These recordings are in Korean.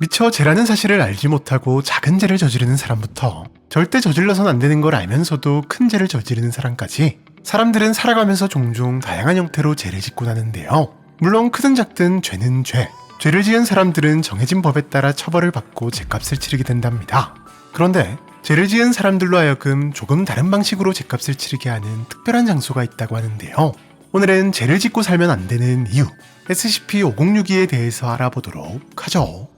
미처 죄라는 사실을 알지 못하고 작은 죄를 저지르는 사람부터 절대 저질러선 안 되는 걸 알면서도 큰 죄를 저지르는 사람까지 사람들은 살아가면서 종종 다양한 형태로 죄를 짓곤 하는데요. 물론 크든 작든 죄는 죄. 죄를 지은 사람들은 정해진 법에 따라 처벌을 받고 죄값을 치르게 된답니다. 그런데 죄를 지은 사람들로 하여금 조금 다른 방식으로 죄값을 치르게 하는 특별한 장소가 있다고 하는데요. 오늘은 죄를 짓고 살면 안 되는 이유, SCP-5062에 대해서 알아보도록 하죠.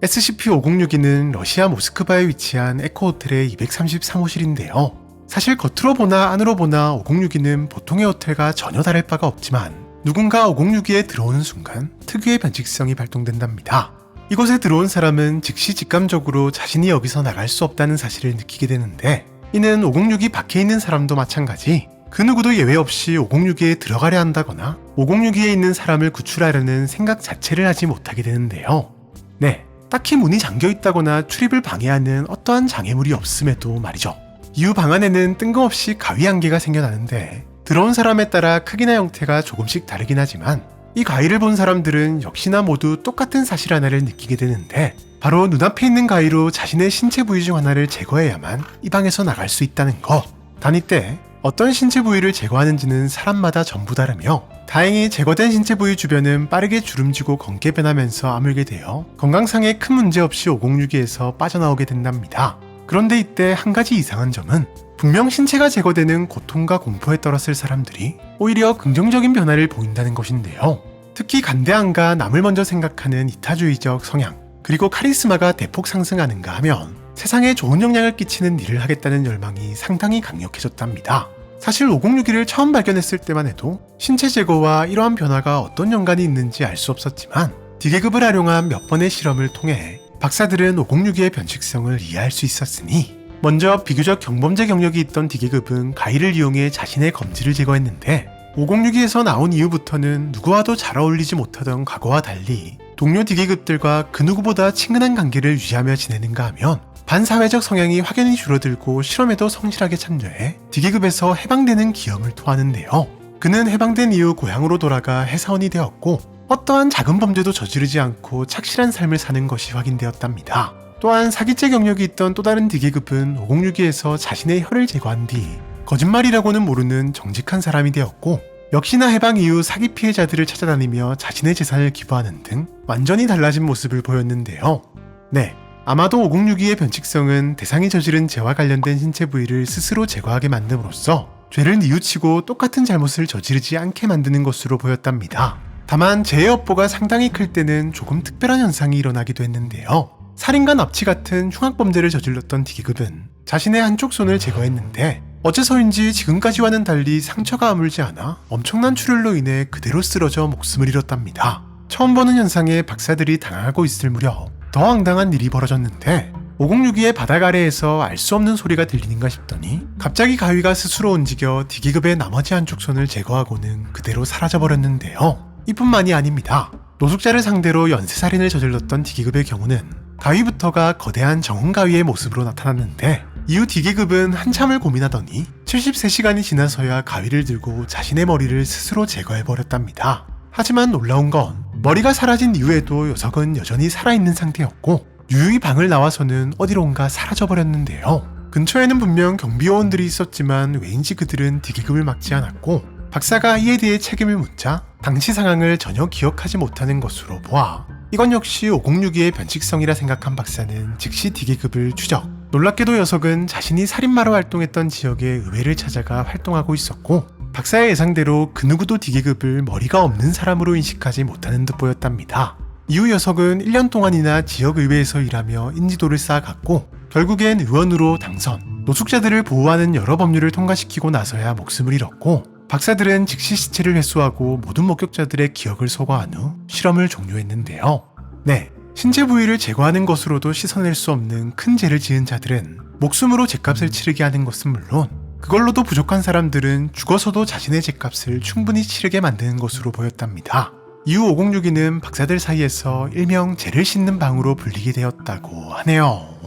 SCP-5062는 러시아 모스크바에 위치한 에코호텔의 233호실인데요. 사실 겉으로 보나 안으로 보나 5062는 보통의 호텔과 전혀 다를 바가 없지만 누군가 5062에 들어오는 순간 특유의 변칙성이 발동된답니다. 이곳에 들어온 사람은 즉시 직감적으로 자신이 여기서 나갈 수 없다는 사실을 느끼게 되는데, 이는 5062 밖에 있는 사람도 마찬가지 그 누구도 예외 없이 5062에 들어가려 한다거나 5062에 있는 사람을 구출하려는 생각 자체를 하지 못하게 되는데요. 네, 딱히 문이 잠겨있다거나 출입을 방해하는 어떠한 장애물이 없음에도 말이죠. 이후 방 안에는 뜬금없이 가위 한 개가 생겨나는데 들어온 사람에 따라 크기나 형태가 조금씩 다르긴 하지만 이 가위를 본 사람들은 역시나 모두 똑같은 사실 하나를 느끼게 되는데, 바로 눈앞에 있는 가위로 자신의 신체 부위 중 하나를 제거해야만 이 방에서 나갈 수 있다는 것. 단 이때 어떤 신체 부위를 제거하는지는 사람마다 전부 다르며, 다행히 제거된 신체 부위 주변은 빠르게 주름지고 검게 변하면서 아물게 되어 건강상에 큰 문제 없이 5062에서 빠져나오게 된답니다. 그런데 이때 한 가지 이상한 점은, 분명 신체가 제거되는 고통과 공포에 떨었을 사람들이 오히려 긍정적인 변화를 보인다는 것인데요. 특히 간대함과 남을 먼저 생각하는 이타주의적 성향, 그리고 카리스마가 대폭 상승하는가 하면 세상에 좋은 영향을 끼치는 일을 하겠다는 열망이 상당히 강력해졌답니다. 사실 5061을 처음 발견했을 때만 해도 신체 제거와 이러한 변화가 어떤 연관이 있는지 알 수 없었지만, D계급을 활용한 몇 번의 실험을 통해 박사들은 5062의 변칙성을 이해할 수 있었으니, 먼저 비교적 경범죄 경력이 있던 D계급은 가위를 이용해 자신의 검지를 제거했는데, 5062에서 나온 이후부터는 누구와도 잘 어울리지 못하던 과거와 달리 동료 D계급들과 그 누구보다 친근한 관계를 유지하며 지내는가 하면 반사회적 성향이 확연히 줄어들고 실험에도 성실하게 참여해 D계급에서 해방되는 기염을 토하는데요. 그는 해방된 이후 고향으로 돌아가 회사원이 되었고 어떠한 작은 범죄도 저지르지 않고 착실한 삶을 사는 것이 확인되었답니다. 또한 사기죄 경력이 있던 또 다른 D계급은 5062에서 자신의 혀를 제거한 뒤 거짓말이라고는 모르는 정직한 사람이 되었고, 역시나 해방 이후 사기 피해자들을 찾아다니며 자신의 재산을 기부하는 등 완전히 달라진 모습을 보였는데요. 네, 아마도 5062의 변칙성은 대상이 저지른 죄와 관련된 신체 부위를 스스로 제거하게 만듦으로써 죄를 뉘우치고 똑같은 잘못을 저지르지 않게 만드는 것으로 보였답니다. 다만 죄의 업보가 상당히 클 때는 조금 특별한 현상이 일어나기도 했는데요. 살인과 납치 같은 흉악범죄를 저질렀던 D계급은 자신의 한쪽 손을 제거했는데 어째서인지 지금까지와는 달리 상처가 아물지 않아 엄청난 출혈로 인해 그대로 쓰러져 목숨을 잃었답니다. 처음 보는 현상에 박사들이 당황하고 있을 무렵 더 황당한 일이 벌어졌는데, 5062의 바닥 아래에서 알 수 없는 소리가 들리는가 싶더니 갑자기 가위가 스스로 움직여 D계급의 나머지 한쪽 손을 제거하고는 그대로 사라져버렸는데요. 이뿐만이 아닙니다. 노숙자를 상대로 연쇄살인을 저질렀던 D계급의 경우는 가위부터가 거대한 정훈가위의 모습으로 나타났는데, 이후 D계급은 한참을 고민하더니 73시간이 지나서야 가위를 들고 자신의 머리를 스스로 제거해버렸답니다. 하지만 놀라운 건 머리가 사라진 이후에도 녀석은 여전히 살아있는 상태였고 유유히 방을 나와서는 어디론가 사라져버렸는데요. 근처에는 분명 경비요원들이 있었지만 왜인지 그들은 D계급을 막지 않았고, 박사가 이에 대해 책임을 묻자 당시 상황을 전혀 기억하지 못하는 것으로 보아 이건 역시 5062의 변칙성이라 생각한 박사는 즉시 D계급을 추적. 놀랍게도 녀석은 자신이 살인마로 활동했던 지역의 의회를 찾아가 활동하고 있었고, 박사의 예상대로 그 누구도 D계급을 머리가 없는 사람으로 인식하지 못하는 듯 보였답니다. 이후 녀석은 1년 동안이나 지역의회에서 일하며 인지도를 쌓아갔고 결국엔 의원으로 당선, 노숙자들을 보호하는 여러 법률을 통과시키고 나서야 목숨을 잃었고, 박사들은 즉시 시체를 회수하고 모든 목격자들의 기억을 소거한 후 실험을 종료했는데요. 네, 신체 부위를 제거하는 것으로도 씻어낼 수 없는 큰 죄를 지은 자들은 목숨으로 죄값을 치르게 하는 것은 물론 그걸로도 부족한 사람들은 죽어서도 자신의 죄값을 충분히 치르게 만드는 것으로 보였답니다. 이후 5062는 박사들 사이에서 일명 죄를 씻는 방으로 불리게 되었다고 하네요.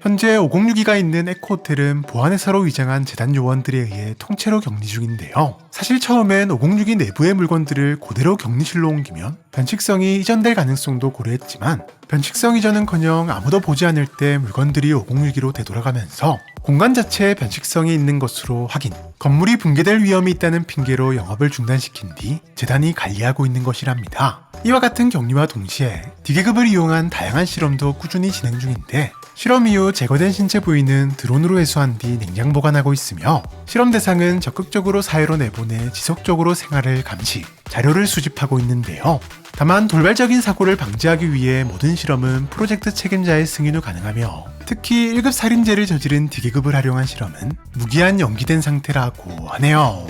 현재 5062가 있는 에코호텔은 보안회사로 위장한 재단 요원들에 의해 통째로 격리 중인데요. 사실 처음엔 506이 내부의 물건들을 그대로 격리실로 옮기면 변칙성이 이전될 가능성도 고려했지만 변칙성 이전은커녕 아무도 보지 않을 때 물건들이 506기로 되돌아가면서 공간 자체에 변칙성이 있는 것으로 확인, 건물이 붕괴될 위험이 있다는 핑계로 영업을 중단시킨 뒤 재단이 관리하고 있는 것이랍니다. 이와 같은 격리와 동시에 D계급을 이용한 다양한 실험도 꾸준히 진행 중인데 실험 이후 제거된 신체 부위는 드론으로 회수한 뒤 냉장 보관하고 있으며 실험 대상은 적극적으로 사회로 내보내 지속적으로 생활을 감시, 자료를 수집하고 있는데요. 다만 돌발적인 사고를 방지하기 위해 모든 실험은 프로젝트 책임자의 승인 후 가능하며 특히 1급 살인죄를 저지른 D계급을 활용한 실험은 무기한 연기된 상태라고 하네요.